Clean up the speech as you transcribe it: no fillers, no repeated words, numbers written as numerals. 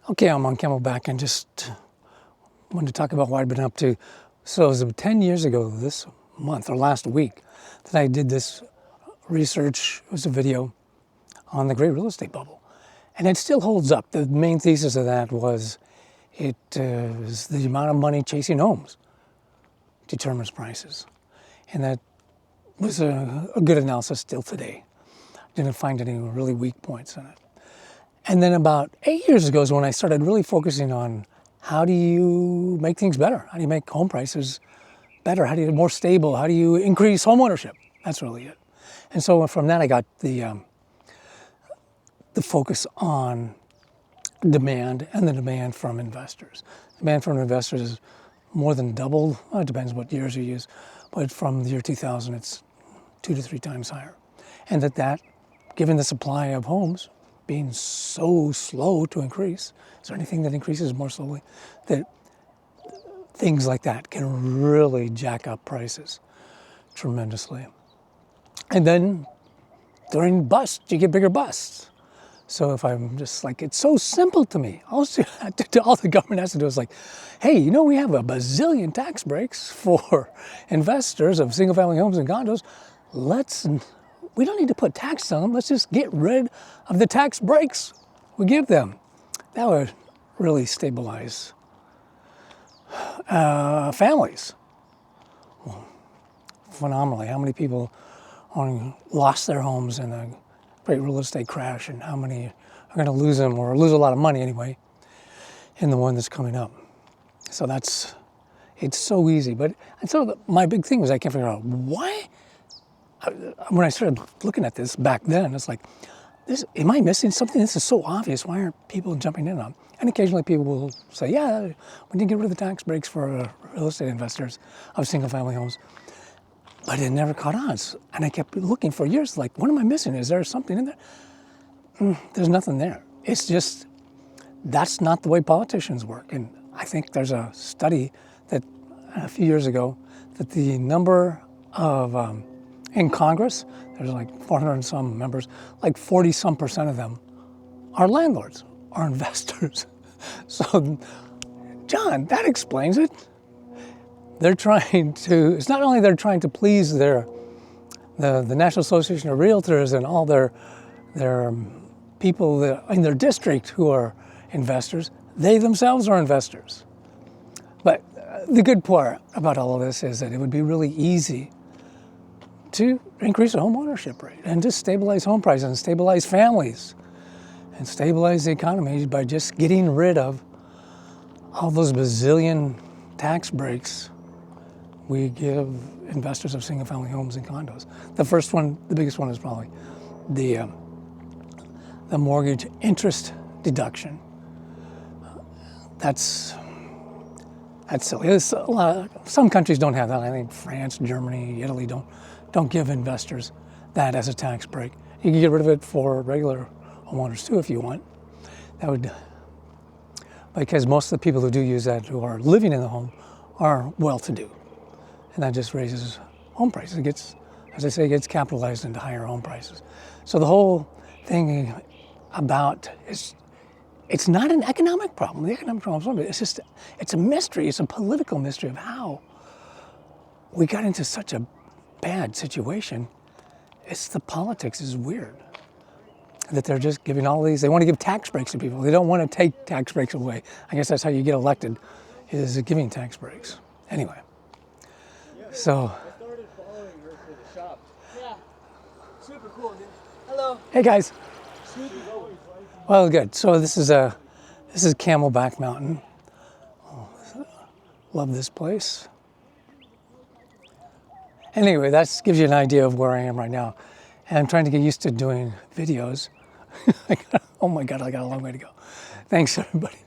Okay, I'm on Camelback and just wanted to talk about what I've been up to. So it was 10 years ago this month, or last week, that I did this research. It was a video on the great real estate bubble. And it still holds up. The main thesis of that was it was the amount of money chasing homes determines prices. And that was a good analysis still today. Didn't find any really weak points in it. And then about 8 years ago is when I started really focusing on how do you make things better? How do you make home prices better? How do you get more stable? How do you increase home ownership? That's really it. And so from that I got the focus on demand and the demand from investors. Demand from investors is more than doubled. Well, it depends what years you use, but from the year 2000 it's 2 to 3 times higher. And that given the supply of homes being so slow to increase, is there anything that increases more slowly? That things like that can really jack up prices tremendously. And then during busts, you get bigger busts. So if I'm just like, it's so simple to me. All the government has to do is like, hey, you know, we have a bazillion tax breaks for investors of single family homes and condos. We don't need to put taxes on them. Let's just get rid of the tax breaks we give them. That would really stabilize families. Well, phenomenally. How many people lost their homes in a great real estate crash, and how many are going to lose them or lose a lot of money anyway in the one that's coming up. So it's so easy. And so my big thing was I can't figure out why. When I started looking at this back then, it's like, am I missing something? This is so obvious. Why aren't people jumping in on it? And occasionally people will say, yeah, we need to get rid of the tax breaks for real estate investors of single family homes. But it never caught on. And I kept looking for years, like, what am I missing? Is there something in there? There's nothing there. It's just, that's not the way politicians work. And I think there's a study that a few years ago that the number of, in Congress, there's like 400 and some members, like 40% of them are landlords, are investors. So, John, that explains it. They're trying to, it's not only they're trying to please the National Association of Realtors and all their people in their district who are investors, they themselves are investors. But the good part about all of this is that it would be really easy to increase the home ownership rate and just stabilize home prices and stabilize families and stabilize the economy by just getting rid of all those bazillion tax breaks we give investors of single family homes and condos. The first one, the biggest one, is probably the mortgage interest deduction. That's silly. Some countries don't have that. I think France, Germany, Italy don't give investors that as a tax break. You can get rid of it for regular homeowners too if you want. That would, because most of the people who do use that, who are living in the home, are well-to-do. And that just raises home prices. It gets, as I say, it gets capitalized into higher home prices. So the whole thing about it's not an economic problem. The economic problem is just, it's a mystery. It's a political mystery of how we got into such a bad situation. It's the politics is weird. That they're just giving all these, they want to give tax breaks to people. They don't want to take tax breaks away. I guess that's how you get elected, is giving tax breaks. Anyway, so. I started following her to the shop. Yeah, super cool, dude. Hello. Hey guys. Super cool. Well, good. So this is Camelback Mountain. Oh, love this place. Anyway, that gives you an idea of where I am right now. And I'm trying to get used to doing videos. Oh my God, I got a long way to go. Thanks, everybody.